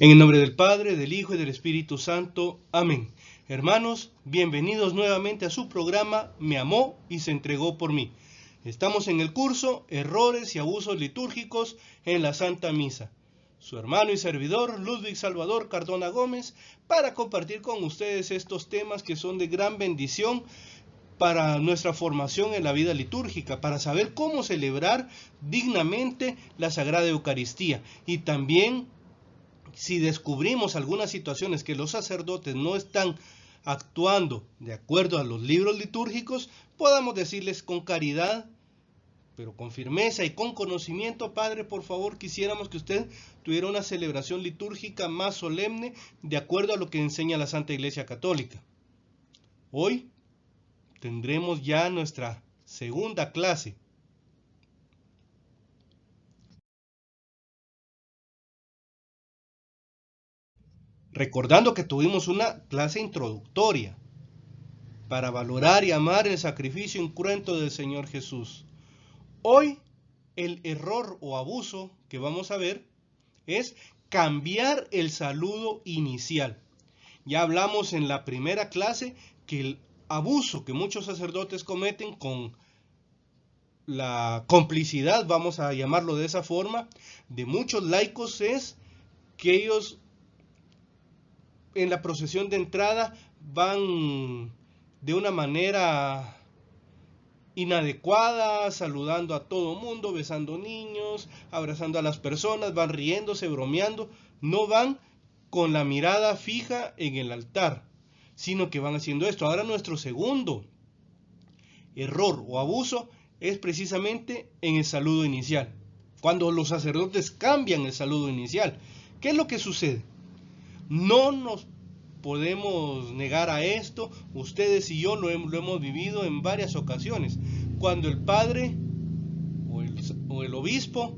En el nombre del Padre, del Hijo y del Espíritu Santo. Amén. Hermanos, bienvenidos nuevamente a su programa Me amó y se entregó por mí. Estamos en el curso Errores y abusos litúrgicos en la Santa Misa. Su hermano y servidor Ludwig Salvador Cardona Gómez para compartir con ustedes estos temas que son de gran bendición para nuestra formación en la vida litúrgica, para saber cómo celebrar dignamente la Sagrada Eucaristía y también si descubrimos algunas situaciones que los sacerdotes no están actuando de acuerdo a los libros litúrgicos, podamos decirles con caridad, pero con firmeza y con conocimiento: Padre, por favor, quisiéramos que usted tuviera una celebración litúrgica más solemne de acuerdo a lo que enseña la Santa Iglesia Católica. Hoy tendremos ya nuestra segunda clase. Recordando que tuvimos una clase introductoria para valorar y amar el sacrificio incruento del Señor Jesús. Hoy el error o abuso que vamos a ver es cambiar el saludo inicial. Ya hablamos en la primera clase que el abuso que muchos sacerdotes cometen con la complicidad, vamos a llamarlo de esa forma, de muchos laicos es que ellos en la procesión de entrada van de una manera inadecuada, saludando a todo mundo, besando niños, abrazando a las personas, van riéndose, bromeando, no van con la mirada fija en el altar, sino que van haciendo esto. Ahora nuestro segundo error o abuso es precisamente en el saludo inicial. Cuando los sacerdotes cambian el saludo inicial, ¿qué es lo que sucede? No nos podemos negar a esto, ustedes y yo lo hemos vivido en varias ocasiones. Cuando el padre o el obispo,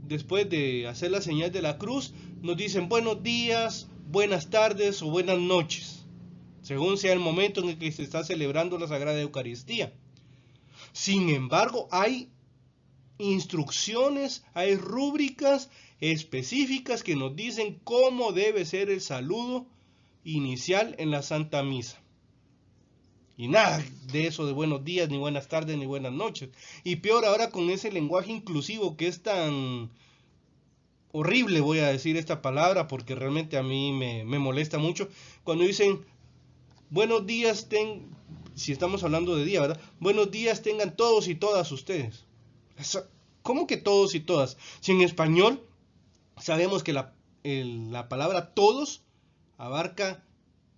después de hacer la señal de la cruz, nos dicen buenos días, buenas tardes o buenas noches, según sea el momento en el que se está celebrando la Sagrada Eucaristía. Sin embargo, hay instrucciones, hay rúbricas específicas que nos dicen cómo debe ser el saludo inicial en la Santa Misa. Y nada de eso de buenos días, ni buenas tardes, ni buenas noches. Y peor ahora con ese lenguaje inclusivo que es tan horrible, voy a decir esta palabra porque realmente a mí me molesta mucho. Cuando dicen buenos días, si estamos hablando de día, ¿verdad? Buenos días tengan todos y todas ustedes. ¿Cómo que todos y todas? Si en español sabemos que la palabra todos abarca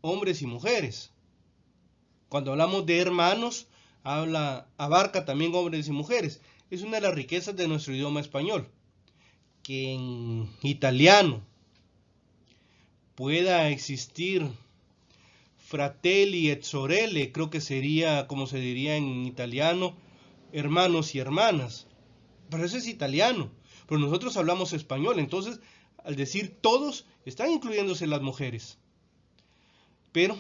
hombres y mujeres. Cuando hablamos de hermanos, abarca también hombres y mujeres. Es una de las riquezas de nuestro idioma español. Que en italiano pueda existir fratelli et sorelle, creo que sería como se diría en italiano, hermanos y hermanas. Pero eso es italiano, pero nosotros hablamos español, entonces al decir todos están incluyéndose las mujeres. Pero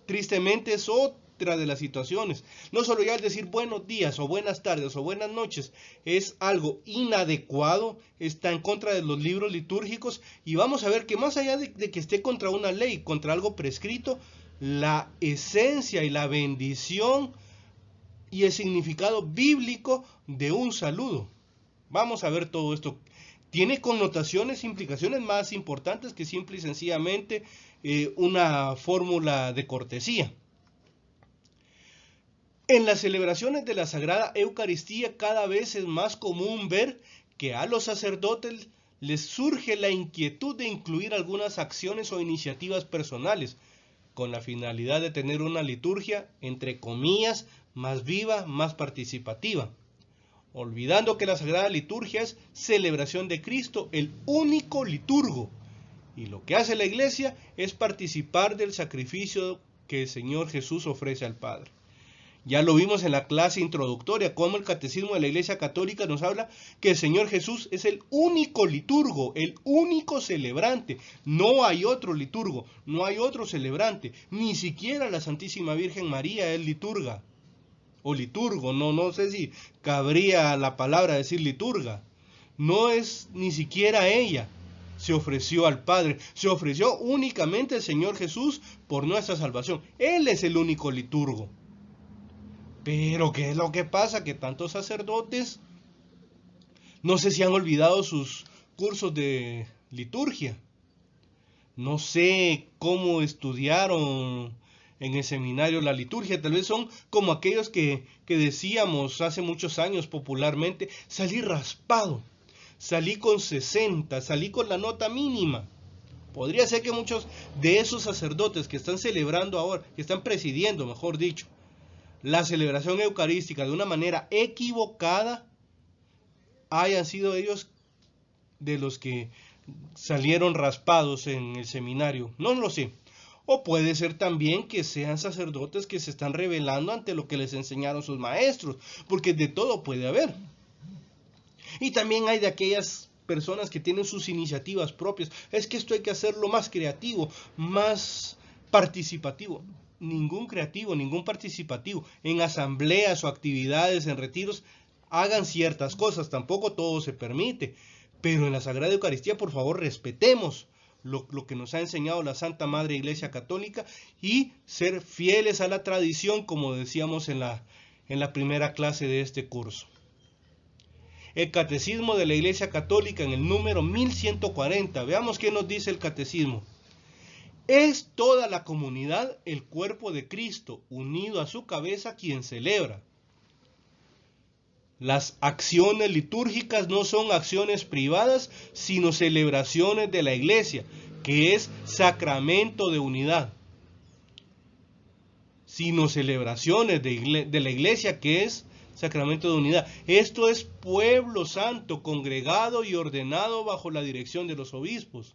tristemente es otra de las situaciones. No solo ya al decir buenos días o buenas tardes o buenas noches es algo inadecuado, está en contra de los libros litúrgicos, y vamos a ver que más allá de que esté contra una ley, contra algo prescrito, la esencia y la bendición y el significado bíblico de un saludo. Vamos a ver todo esto. Tiene connotaciones, implicaciones más importantes que simple y sencillamente una fórmula de cortesía. En las celebraciones de la Sagrada Eucaristía cada vez es más común ver que a los sacerdotes les surge la inquietud de incluir algunas acciones o iniciativas personales, con la finalidad de tener una liturgia, entre comillas, más viva, más participativa, olvidando que la Sagrada Liturgia es celebración de Cristo, el único liturgo, y lo que hace la Iglesia es participar del sacrificio que el Señor Jesús ofrece al Padre. Ya lo vimos en la clase introductoria, cómo el Catecismo de la Iglesia Católica nos habla que el Señor Jesús es el único liturgo, el único celebrante. No hay otro liturgo, no hay otro celebrante, ni siquiera la Santísima Virgen María es liturga o liturgo, no sé si cabría la palabra decir liturga. No es ni siquiera ella, se ofreció al Padre, se ofreció únicamente el Señor Jesús por nuestra salvación. Él es el único liturgo. Pero ¿qué es lo que pasa? Que tantos sacerdotes, no sé si han olvidado sus cursos de liturgia. No sé cómo estudiaron en el seminario la liturgia. Tal vez son como aquellos que decíamos hace muchos años popularmente: salí raspado, salí con 60, salí con la nota mínima. Podría ser que muchos de esos sacerdotes que están celebrando ahora, que están presidiendo, mejor dicho, la celebración eucarística de una manera equivocada, hayan sido ellos de los que salieron raspados en el seminario. No lo sé. O puede ser también que sean sacerdotes que se están rebelando ante lo que les enseñaron sus maestros, porque de todo puede haber. Y también hay de aquellas personas que tienen sus iniciativas propias. Es que esto hay que hacerlo más creativo, más participativo. Ningún creativo, ningún participativo. En asambleas o actividades, en retiros, hagan ciertas cosas. Tampoco todo se permite. Pero en la Sagrada Eucaristía, por favor, respetemos lo que nos ha enseñado la Santa Madre Iglesia Católica y ser fieles a la tradición, como decíamos en la primera clase de este curso. El Catecismo de la Iglesia Católica, en el número 1140, veamos qué nos dice el Catecismo. Es toda la comunidad el cuerpo de Cristo, unido a su cabeza, quien celebra. Las acciones litúrgicas no son acciones privadas, sino celebraciones de la Iglesia, que es sacramento de unidad. Sino celebraciones de la Iglesia, que es sacramento de unidad. Esto es pueblo santo, congregado y ordenado bajo la dirección de los obispos.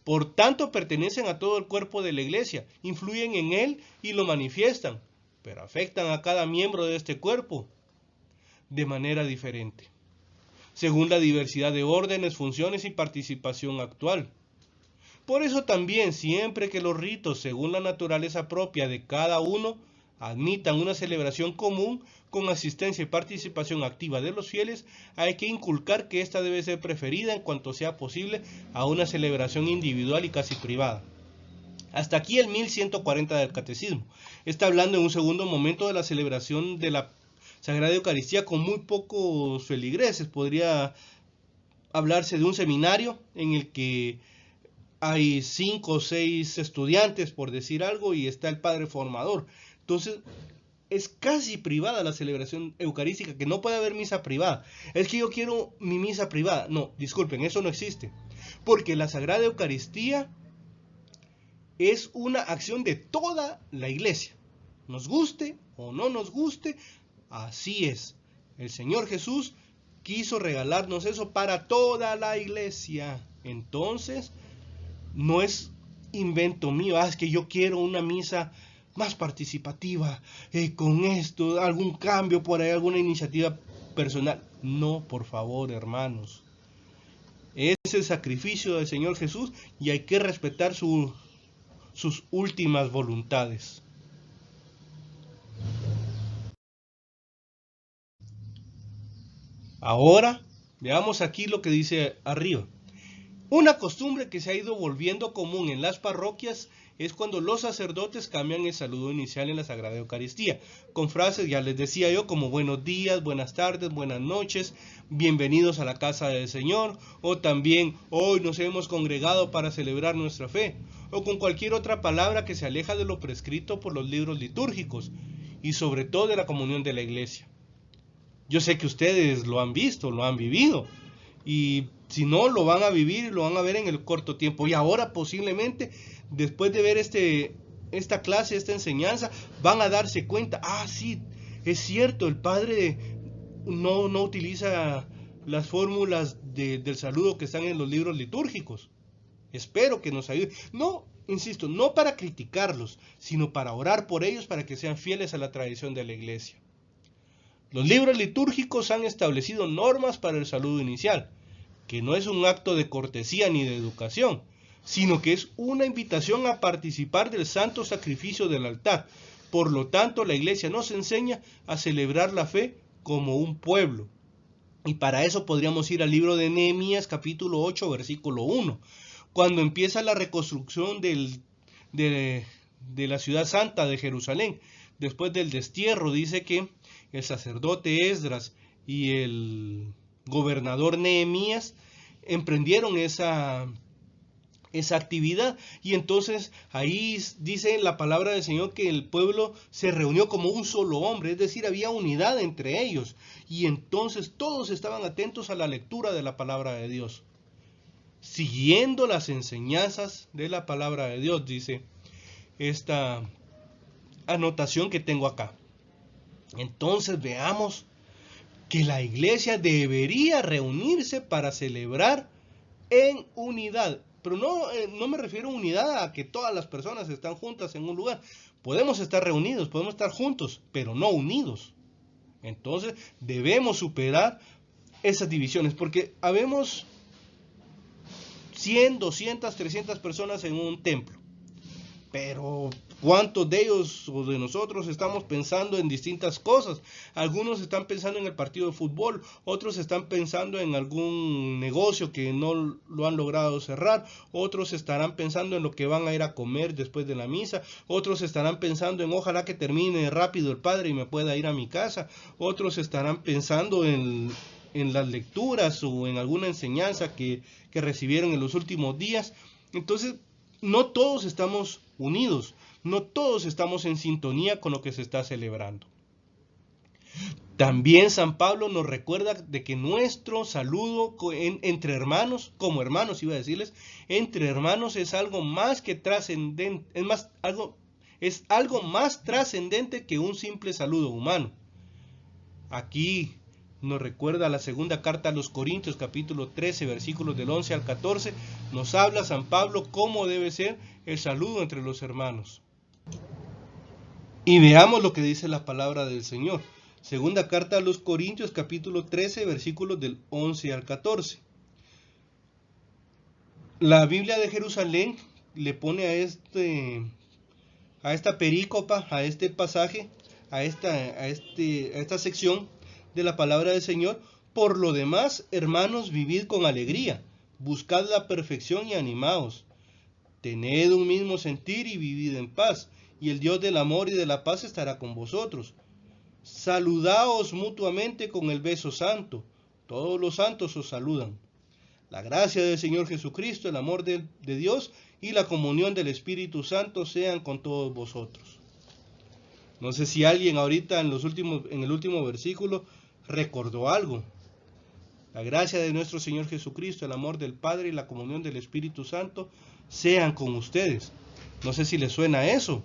Por tanto, pertenecen a todo el cuerpo de la Iglesia, influyen en él y lo manifiestan, pero afectan a cada miembro de este cuerpo de manera diferente, según la diversidad de órdenes, funciones y participación actual. Por eso también, siempre que los ritos, según la naturaleza propia de cada uno, admitan una celebración común con asistencia y participación activa de los fieles, hay que inculcar que ésta debe ser preferida en cuanto sea posible a una celebración individual y casi privada. Hasta aquí el 1140 del Catecismo. Está hablando en un segundo momento de la celebración de la Sagrada Eucaristía con muy pocos feligreses. Podría hablarse de un seminario en el que hay 5 o 6 estudiantes, por decir algo, y está el padre formador. Entonces, es casi privada la celebración eucarística, que no puede haber misa privada. Es que yo quiero mi misa privada. No, disculpen, eso no existe. Porque la Sagrada Eucaristía es una acción de toda la Iglesia. Nos guste o no nos guste, así es. El Señor Jesús quiso regalarnos eso para toda la Iglesia. Entonces, no es invento mío. Es que yo quiero una misa más participativa, con esto, algún cambio por ahí, alguna iniciativa personal. No, por favor, hermanos. Es el sacrificio del Señor Jesús y hay que respetar sus últimas voluntades. Ahora, veamos aquí lo que dice arriba. Una costumbre que se ha ido volviendo común en las parroquias es cuando los sacerdotes cambian el saludo inicial en la Sagrada Eucaristía, con frases, ya les decía yo, como buenos días, buenas tardes, buenas noches, bienvenidos a la casa del Señor, o también hoy nos hemos congregado para celebrar nuestra fe, o con cualquier otra palabra que se aleja de lo prescrito por los libros litúrgicos, y sobre todo de la comunión de la Iglesia. Yo sé que ustedes lo han visto, lo han vivido, y si no, lo van a vivir y lo van a ver en el corto tiempo. Y ahora posiblemente, después de ver esta clase, esta enseñanza, van a darse cuenta, sí, es cierto, el Padre no utiliza las fórmulas del saludo que están en los libros litúrgicos. Espero que nos ayude. No, insisto, no para criticarlos, sino para orar por ellos, para que sean fieles a la tradición de la Iglesia. Los libros litúrgicos han establecido normas para el saludo inicial, que no es un acto de cortesía ni de educación, sino que es una invitación a participar del santo sacrificio del altar. Por lo tanto, la Iglesia nos enseña a celebrar la fe como un pueblo. Y para eso podríamos ir al libro de Nehemías capítulo 8 versículo 1, cuando empieza la reconstrucción de la ciudad santa de Jerusalén. Después del destierro dice que el sacerdote Esdras y el gobernador Nehemías emprendieron esa actividad, y entonces ahí dice la palabra del Señor que el pueblo se reunió como un solo hombre, es decir, había unidad entre ellos, y entonces todos estaban atentos a la lectura de la palabra de Dios, siguiendo las enseñanzas de la palabra de Dios, dice esta anotación que tengo acá. Entonces veamos que la iglesia debería reunirse para celebrar en unidad. Pero no me refiero a unidad a que todas las personas están juntas en un lugar. Podemos estar reunidos, podemos estar juntos, pero no unidos. Entonces debemos superar esas divisiones, porque habemos 100, 200, 300 personas en un templo. Pero ¿cuántos de ellos o de nosotros estamos pensando en distintas cosas? Algunos están pensando en el partido de fútbol, otros están pensando en algún negocio que no lo han logrado cerrar, otros estarán pensando en lo que van a ir a comer después de la misa, otros estarán pensando en ojalá que termine rápido el Padre y me pueda ir a mi casa, otros estarán pensando en las lecturas o en alguna enseñanza que recibieron en los últimos días. Entonces, no todos estamos unidos, no todos estamos en sintonía con lo que se está celebrando. También San Pablo nos recuerda de que nuestro saludo entre hermanos, como hermanos iba a decirles, entre hermanos es algo más que trascendente, es algo más trascendente que un simple saludo humano. Aquí nos recuerda la segunda carta a los Corintios, capítulo 13, versículos del 11 al 14, nos habla San Pablo cómo debe ser el saludo entre los hermanos. Y veamos lo que dice la palabra del Señor. Segunda carta a los Corintios, capítulo 13, versículos del 11 al 14. La Biblia de Jerusalén le pone a esta perícopa, a este pasaje, a esta sección de la palabra del Señor: por lo demás, hermanos, vivid con alegría, buscad la perfección y animaos, tened un mismo sentir y vivid en paz, y el Dios del amor y de la paz estará con vosotros. Saludaos mutuamente con el beso santo, todos los santos os saludan. La gracia del Señor Jesucristo, el amor de Dios y la comunión del Espíritu Santo sean con todos vosotros. No sé si alguien ahorita en el último versículo recordó algo. La gracia de nuestro Señor Jesucristo, el amor del Padre y la comunión del Espíritu Santo sean con ustedes. No sé si les suena eso.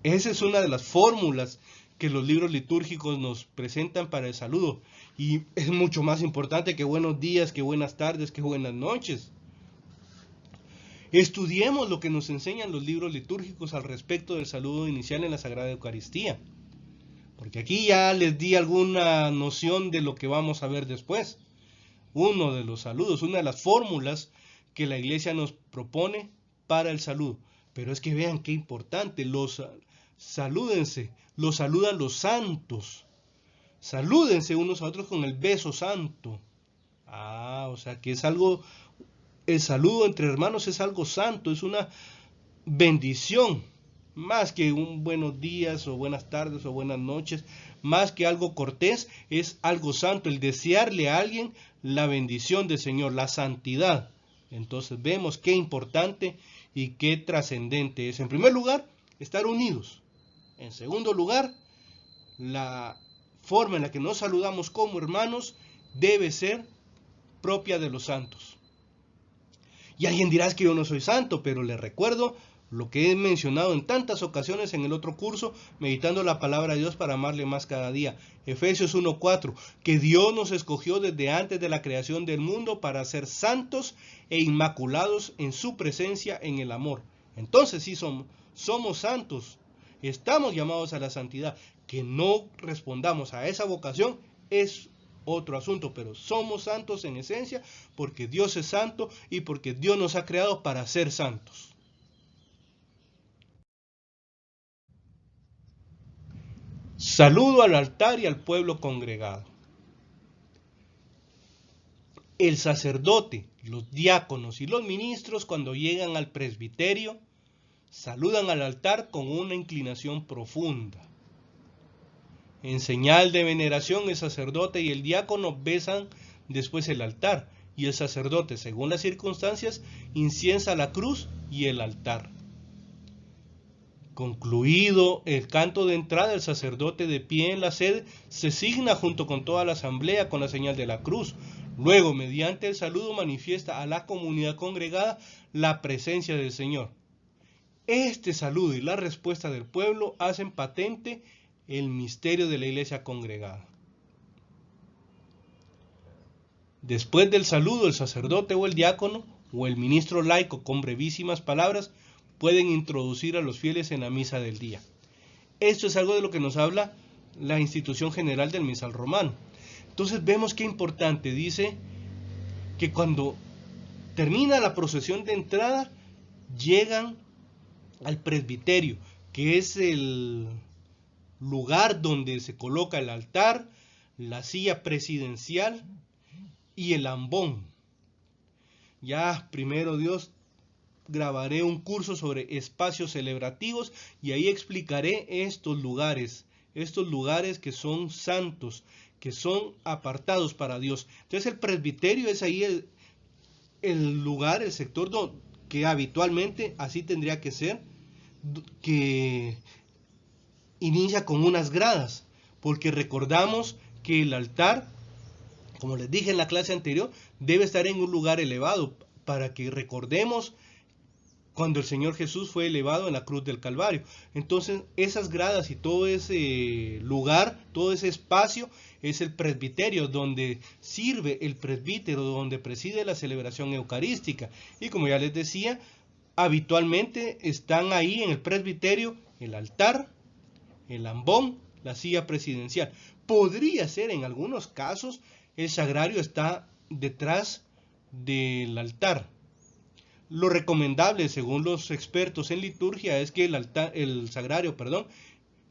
Esa es una de las fórmulas que los libros litúrgicos nos presentan para el saludo. Y es mucho más importante que buenos días, que buenas tardes, que buenas noches. Estudiemos lo que nos enseñan los libros litúrgicos al respecto del saludo inicial en la Sagrada Eucaristía. Porque aquí ya les di alguna noción de lo que vamos a ver después. Uno de los saludos, una de las fórmulas que la Iglesia nos propone para el saludo. Pero es que vean qué importante, salúdense, los saludan los santos. Salúdense unos a otros con el beso santo. O sea que es algo, el saludo entre hermanos es algo santo, es una bendición, más que un buenos días o buenas tardes o buenas noches, más que algo cortés, es algo santo, el desearle a alguien la bendición del Señor, la santidad. Entonces vemos qué importante y qué trascendente es. En primer lugar, estar unidos. En segundo lugar, la forma en la que nos saludamos como hermanos debe ser propia de los santos. Y alguien dirá que yo no soy santo, pero les recuerdo lo que he mencionado en tantas ocasiones en el otro curso, meditando la palabra de Dios para amarle más cada día. Efesios 1:4, que Dios nos escogió desde antes de la creación del mundo para ser santos e inmaculados en su presencia en el amor. Entonces sí somos santos, estamos llamados a la santidad. Que no respondamos a esa vocación es otro asunto, pero somos santos en esencia porque Dios es santo y porque Dios nos ha creado para ser santos. Saludo al altar y al pueblo congregado. El sacerdote, los diáconos y los ministros, cuando llegan al presbiterio, saludan al altar con una inclinación profunda. En señal de veneración, el sacerdote y el diácono besan después el altar, y el sacerdote, según las circunstancias, inciensa la cruz y el altar. Concluido el canto de entrada, el sacerdote de pie en la sede se signa junto con toda la asamblea con la señal de la cruz. Luego, mediante el saludo, manifiesta a la comunidad congregada la presencia del Señor. Este saludo y la respuesta del pueblo hacen patente el misterio de la iglesia congregada. Después del saludo, el sacerdote o el diácono o el ministro laico, con brevísimas palabras, pueden introducir a los fieles en la misa del día. Esto es algo de lo que nos habla la institución general del misal romano. Entonces vemos qué importante, dice que cuando termina la procesión de entrada, llegan al presbiterio, que es el lugar donde se coloca el altar, la silla presidencial y el ambón. Ya, primero Dios, grabaré un curso sobre espacios celebrativos y ahí explicaré estos lugares que son santos, que son apartados para Dios. Entonces el presbiterio es ahí el lugar, el sector que habitualmente así tendría que ser, que inicia con unas gradas, porque recordamos que el altar, como les dije en la clase anterior, debe estar en un lugar elevado, para que recordemos cuando el Señor Jesús fue elevado en la cruz del Calvario. Entonces esas gradas y todo ese lugar, todo ese espacio es el presbiterio, donde sirve el presbítero, donde preside la celebración eucarística. Y como ya les decía, habitualmente están ahí en el presbiterio el altar, el ambón, la silla presidencial. Podría ser en algunos casos el sagrario está detrás del altar. Lo recomendable, según los expertos en liturgia, es que el sagrario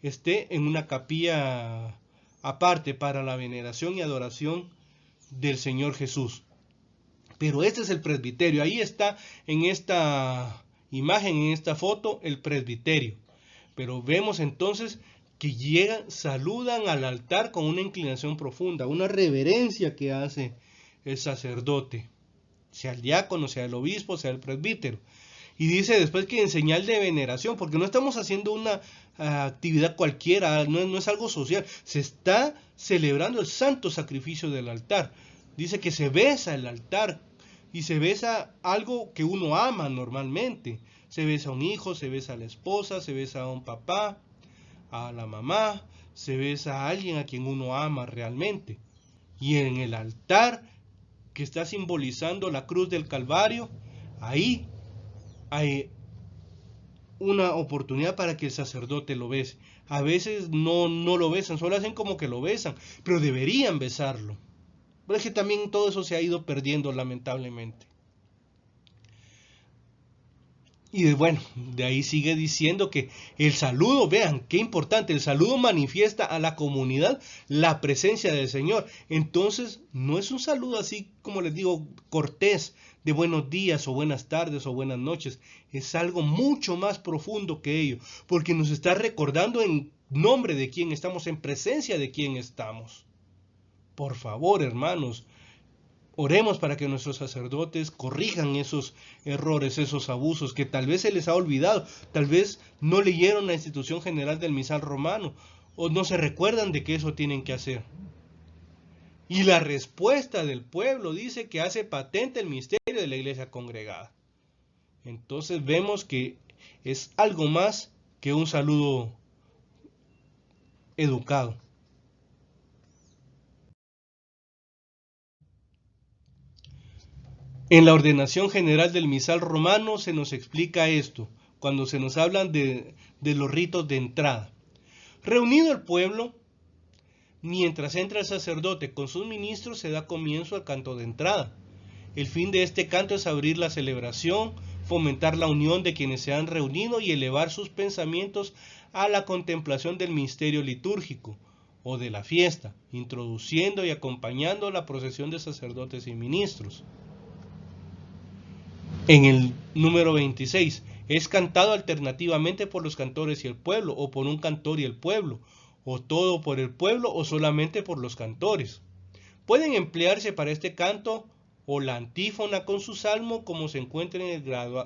esté en una capilla aparte para la veneración y adoración del Señor Jesús. Pero este es el presbiterio. Ahí está en esta imagen, en esta foto, el presbiterio. Pero vemos entonces que llegan, saludan al altar con una inclinación profunda, una reverencia que hace el sacerdote, sea el diácono, sea el obispo, sea el presbítero. Y dice después que en señal de veneración, porque no estamos haciendo una actividad cualquiera, no es algo social, se está celebrando el santo sacrificio del altar. Dice que se besa el altar, y se besa algo que uno ama normalmente. Se besa a un hijo, se besa a la esposa, se besa a un papá, a la mamá, se besa a alguien a quien uno ama realmente. Y en el altar, que está simbolizando la cruz del Calvario, ahí hay una oportunidad para que el sacerdote lo bese. A veces no lo besan, solo hacen como que lo besan, pero deberían besarlo. Pero es que también todo eso se ha ido perdiendo lamentablemente. Y bueno, de ahí sigue diciendo que el saludo, vean qué importante, el saludo manifiesta a la comunidad la presencia del Señor. Entonces, no es un saludo así como les digo, cortés, de buenos días o buenas tardes o buenas noches. Es algo mucho más profundo que ello, porque nos está recordando en nombre de quién estamos, en presencia de quién estamos. Por favor, hermanos, oremos para que nuestros sacerdotes corrijan esos errores, esos abusos que tal vez se les ha olvidado, tal vez no leyeron la institución general del misal romano o no se recuerdan de que eso tienen que hacer. Y la respuesta del pueblo dice que hace patente el misterio de la iglesia congregada. Entonces vemos que es algo más que un saludo educado. En la ordenación general del misal romano se nos explica esto, cuando se nos hablan de los ritos de entrada. Reunido el pueblo, mientras entra el sacerdote con sus ministros, se da comienzo al canto de entrada. El fin de este canto es abrir la celebración, fomentar la unión de quienes se han reunido y elevar sus pensamientos a la contemplación del misterio litúrgico. o de la fiesta, introduciendo y acompañando la procesión de sacerdotes y ministros. En el número 26, es cantado alternativamente por los cantores y el pueblo, o por un cantor y el pueblo, o todo por el pueblo, o solamente por los cantores. Pueden emplearse para este canto o la antífona con su salmo, como se encuentra en el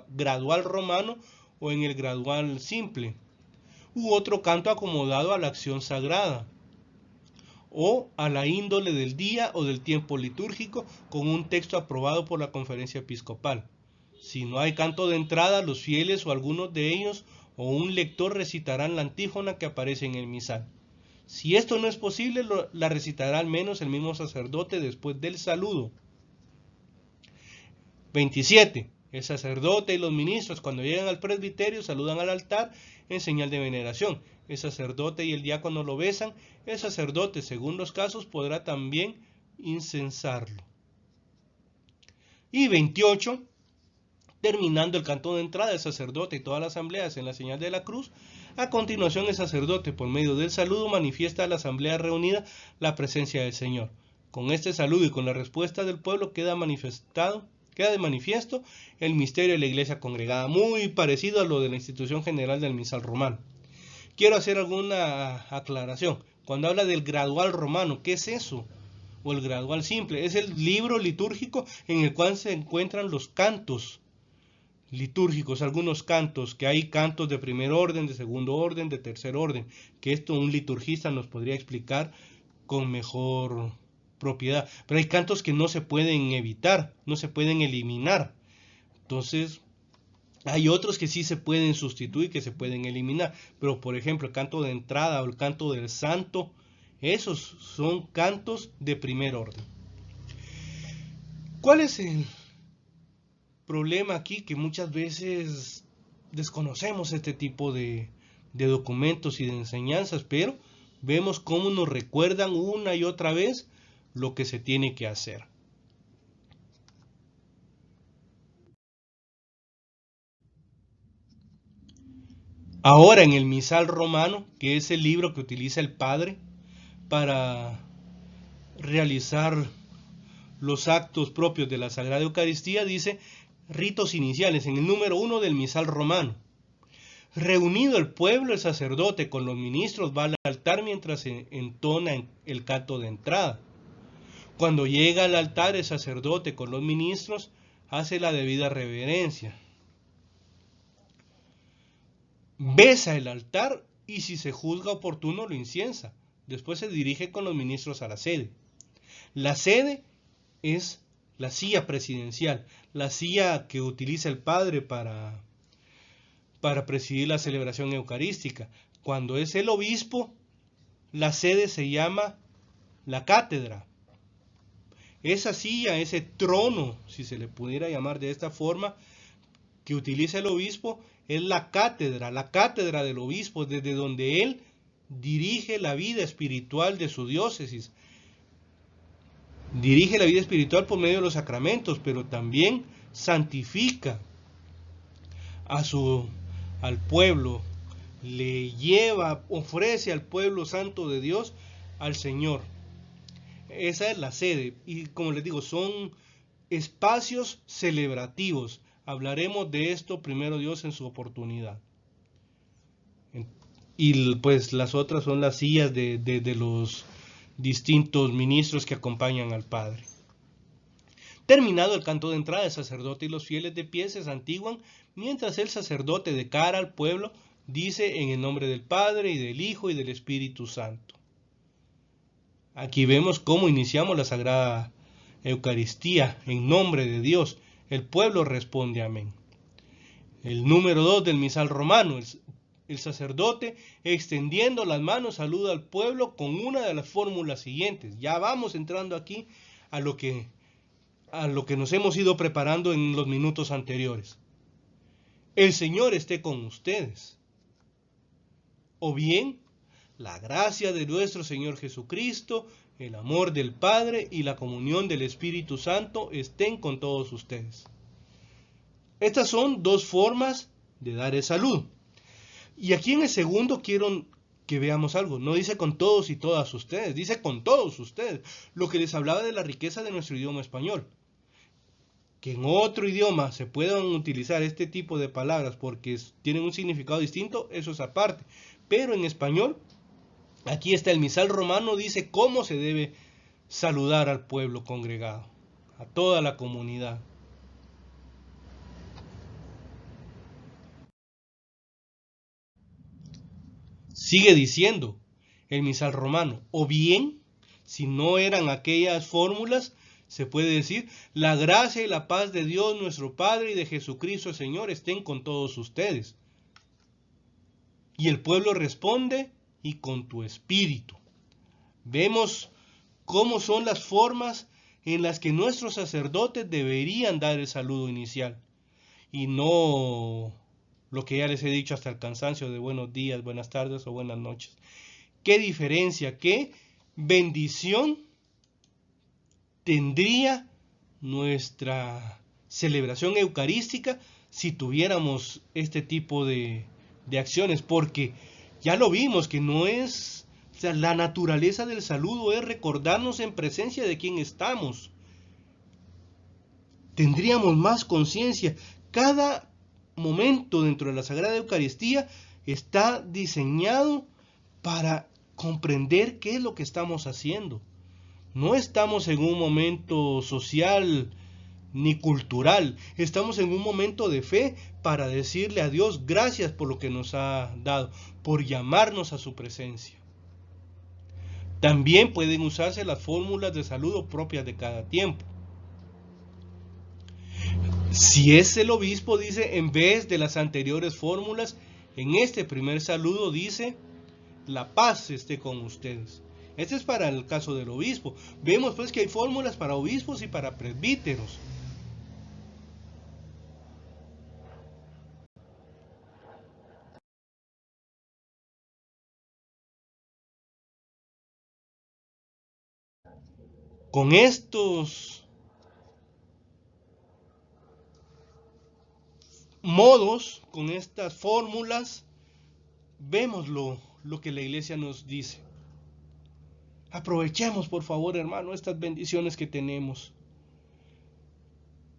gradual romano o en el gradual simple, u otro canto acomodado a la acción sagrada, o a la índole del día o del tiempo litúrgico, con un texto aprobado por la conferencia episcopal. Si no hay canto de entrada, los fieles o algunos de ellos o un lector recitarán la antífona que aparece en el misal. Si esto no es posible, la recitará al menos el mismo sacerdote después del saludo. 27. El sacerdote y los ministros, cuando llegan al presbiterio, saludan al altar en señal de veneración. El sacerdote y el diácono lo besan. El sacerdote, según los casos, podrá también incensarlo. Y 28. Terminando el canto de entrada, el sacerdote y toda la asamblea hacen la señal de la cruz. A continuación, el sacerdote, por medio del saludo, manifiesta a la asamblea reunida la presencia del Señor. Con este saludo y con la respuesta del pueblo queda de manifiesto el misterio de la iglesia congregada, muy parecido a lo de la institución general del misal romano. Quiero hacer alguna aclaración. Cuando habla del gradual romano, ¿qué es eso? O el gradual simple, es el libro litúrgico en el cual se encuentran los cantos litúrgicos, algunos cantos, que hay cantos de primer orden, de segundo orden, de tercer orden, que esto un liturgista nos podría explicar con mejor propiedad. Pero hay cantos que no se pueden evitar, no se pueden eliminar. Entonces, hay otros que sí se pueden sustituir, que se pueden eliminar. Pero, por ejemplo, el canto de entrada o el canto del santo, esos son cantos de primer orden. ¿Cuál es el problema aquí? Que muchas veces desconocemos este tipo de documentos y de enseñanzas, pero vemos cómo nos recuerdan una y otra vez lo que se tiene que hacer. Ahora en el misal romano, que es el libro que utiliza el padre para realizar los actos propios de la Sagrada Eucaristía, dice ritos iniciales en el número 1 del misal romano. Reunido el pueblo, el sacerdote con los ministros va al altar mientras se entona el canto de entrada. Cuando llega al altar, el sacerdote con los ministros hace la debida reverencia. Besa el altar y, si se juzga oportuno, lo inciensa. Después se dirige con los ministros a la sede. La sede es la silla presidencial, la silla que utiliza el padre para presidir la celebración eucarística. Cuando es el obispo, la sede se llama la cátedra. Esa silla, ese trono, si se le pudiera llamar de esta forma, que utiliza el obispo, es la cátedra del obispo, desde donde él dirige la vida espiritual de su diócesis. Dirige la vida espiritual por medio de los sacramentos, pero también santifica al pueblo, le lleva, ofrece al pueblo santo de Dios al Señor. Esa es la sede, y como les digo, son espacios celebrativos. Hablaremos de esto, primero Dios, en su oportunidad. Y pues las otras son las sillas de los distintos ministros que acompañan al Padre. Terminado el canto de entrada, el sacerdote y los fieles de pie se santiguan, mientras el sacerdote, de cara al pueblo, dice en el nombre del Padre y del Hijo y del Espíritu Santo. Aquí vemos cómo iniciamos la Sagrada Eucaristía en nombre de Dios. El pueblo responde amén. El número 2 del misal romano, el sacerdote, extendiendo las manos, saluda al pueblo con una de las fórmulas siguientes. Ya vamos entrando aquí a lo que nos hemos ido preparando en los minutos anteriores. El Señor esté con ustedes. O bien, la gracia de nuestro Señor Jesucristo, el amor del Padre y la comunión del Espíritu Santo estén con todos ustedes. Estas son dos formas de dar el saludo. Y aquí en el segundo quiero que veamos algo. No dice con todos y todas ustedes, dice con todos ustedes. Lo que les hablaba de la riqueza de nuestro idioma español. Que en otro idioma se puedan utilizar este tipo de palabras porque tienen un significado distinto, eso es aparte. Pero en español, aquí está el misal romano, dice cómo se debe saludar al pueblo congregado, a toda la comunidad. Sigue diciendo el misal romano, o bien, si no eran aquellas fórmulas, se puede decir, la gracia y la paz de Dios nuestro Padre y de Jesucristo el Señor estén con todos ustedes. Y el pueblo responde, y con tu espíritu. Vemos cómo son las formas en las que nuestros sacerdotes deberían dar el saludo inicial. Y no lo que ya les he dicho hasta el cansancio de buenos días, buenas tardes o buenas noches. ¿Qué diferencia, qué bendición tendría nuestra celebración eucarística si tuviéramos este tipo de acciones? Porque ya lo vimos que no es, o sea, la naturaleza del saludo es recordarnos en presencia de quién estamos. Tendríamos más conciencia. Cada momento dentro de la Sagrada Eucaristía está diseñado para comprender qué es lo que estamos haciendo. No estamos en un momento social ni cultural, estamos en un momento de fe para decirle a Dios gracias por lo que nos ha dado, por llamarnos a su presencia. También pueden usarse las fórmulas de saludo propias de cada tiempo. Si es el obispo, dice, en vez de las anteriores fórmulas, en este primer saludo dice, la paz esté con ustedes. Este es para el caso del obispo. Vemos pues que hay fórmulas para obispos y para presbíteros. Con estos modos, con estas fórmulas, vemos lo que la iglesia nos dice. Aprovechemos, por favor, hermano, estas bendiciones que tenemos.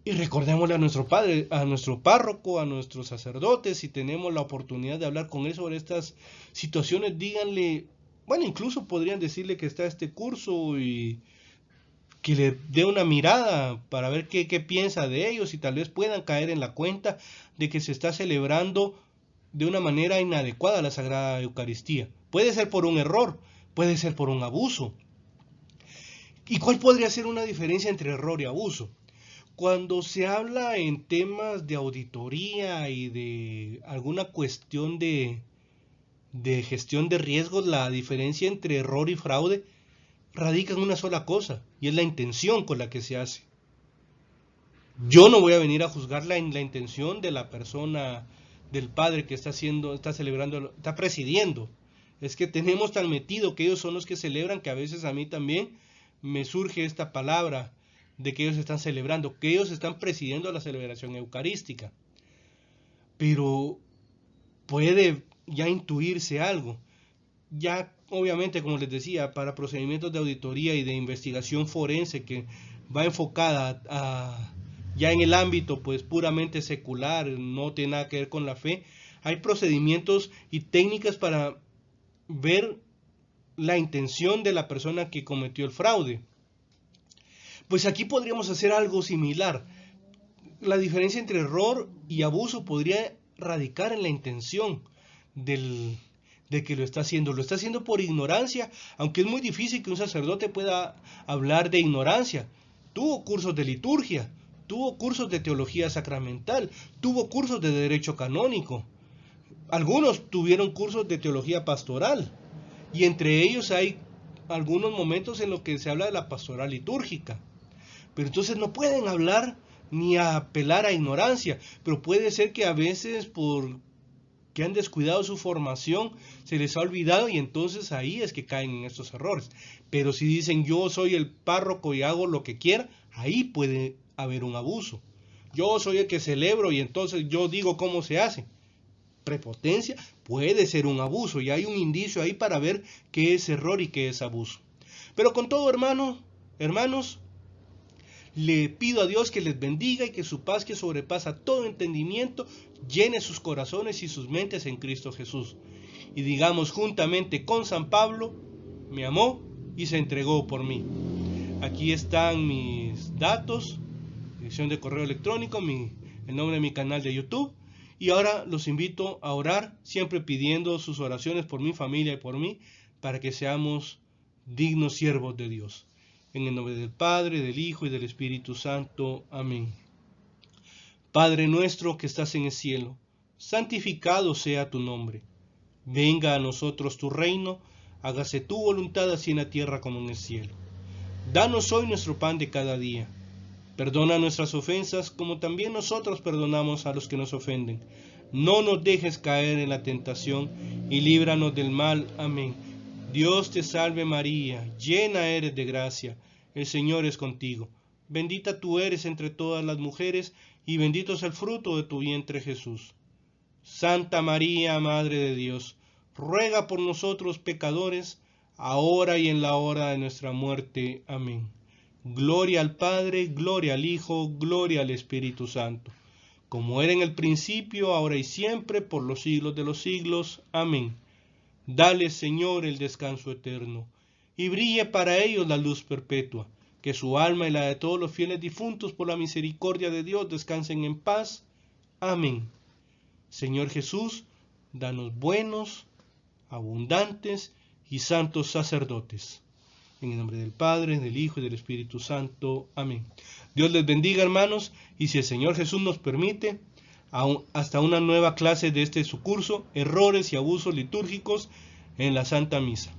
Y recordémosle a nuestro padre, a nuestro párroco, a nuestros sacerdotes, si tenemos la oportunidad de hablar con él sobre estas situaciones, díganle, bueno, incluso podrían decirle que está este curso y que le dé una mirada para ver qué piensa de ellos y tal vez puedan caer en la cuenta de que se está celebrando de una manera inadecuada la Sagrada Eucaristía. Puede ser por un error, puede ser por un abuso. ¿Y cuál podría ser una diferencia entre error y abuso? Cuando se habla en temas de auditoría y de alguna cuestión de gestión de riesgos, la diferencia entre error y fraude radica en una sola cosa, y es la intención con la que se hace. Yo no voy a venir a juzgar la intención de la persona, del padre que está celebrando, está presidiendo. Es que tenemos tan metido que ellos son los que celebran que a veces a mí también me surge esta palabra de que ellos están celebrando, que ellos están presidiendo la celebración eucarística. Pero puede ya intuirse algo. Ya obviamente, como les decía, para procedimientos de auditoría y de investigación forense que va enfocada ya en el ámbito pues puramente secular, no tiene nada que ver con la fe, hay procedimientos y técnicas para ver la intención de la persona que cometió el fraude. Pues aquí podríamos hacer algo similar. La diferencia entre error y abuso podría radicar en la intención de que lo está haciendo. Lo está haciendo por ignorancia, aunque es muy difícil que un sacerdote pueda hablar de ignorancia. Tuvo cursos de liturgia, tuvo cursos de teología sacramental, tuvo cursos de derecho canónico. Algunos tuvieron cursos de teología pastoral, y entre ellos hay algunos momentos en los que se habla de la pastoral litúrgica. Pero entonces no pueden hablar ni apelar a ignorancia, pero puede ser que a veces por que han descuidado su formación se les ha olvidado y entonces ahí es que caen en estos errores. Pero si dicen yo soy el párroco y hago lo que quiera, ahí puede haber un abuso. Yo soy el que celebro y entonces yo digo cómo se hace. prepotencia, puede ser un abuso y hay un indicio ahí para ver qué es error y qué es abuso. Pero con todo, hermanos, le pido a Dios que les bendiga y que su paz, que sobrepasa todo entendimiento, llene sus corazones y sus mentes en Cristo Jesús. Y digamos juntamente con San Pablo: me amó y se entregó por mí. Aquí están mis datos, dirección de correo electrónico, el nombre de mi canal de YouTube. Y ahora los invito a orar, siempre pidiendo sus oraciones por mi familia y por mí, para que seamos dignos siervos de Dios. En el nombre del Padre, del Hijo y del Espíritu Santo. Amén. Padre nuestro que estás en el cielo, santificado sea tu nombre. Venga a nosotros tu reino, hágase tu voluntad así en la tierra como en el cielo. Danos hoy nuestro pan de cada día. Perdona nuestras ofensas como también nosotros perdonamos a los que nos ofenden. No nos dejes caer en la tentación y líbranos del mal. Amén. Dios te salve María, llena eres de gracia, el Señor es contigo. Bendita tú eres entre todas las mujeres y bendito es el fruto de tu vientre Jesús. Santa María, Madre de Dios, ruega por nosotros pecadores, ahora y en la hora de nuestra muerte. Amén. Gloria al Padre, gloria al Hijo, gloria al Espíritu Santo, como era en el principio, ahora y siempre, por los siglos de los siglos. Amén. Dale, Señor, el descanso eterno, y brille para ellos la luz perpetua, que su alma y la de todos los fieles difuntos por la misericordia de Dios descansen en paz. Amén. Señor Jesús, danos buenos, abundantes y santos sacerdotes. En el nombre del Padre, del Hijo y del Espíritu Santo. Amén. Dios les bendiga, hermanos, y si el Señor Jesús nos permite, hasta una nueva clase de su curso, Errores y Abusos Litúrgicos en la Santa Misa.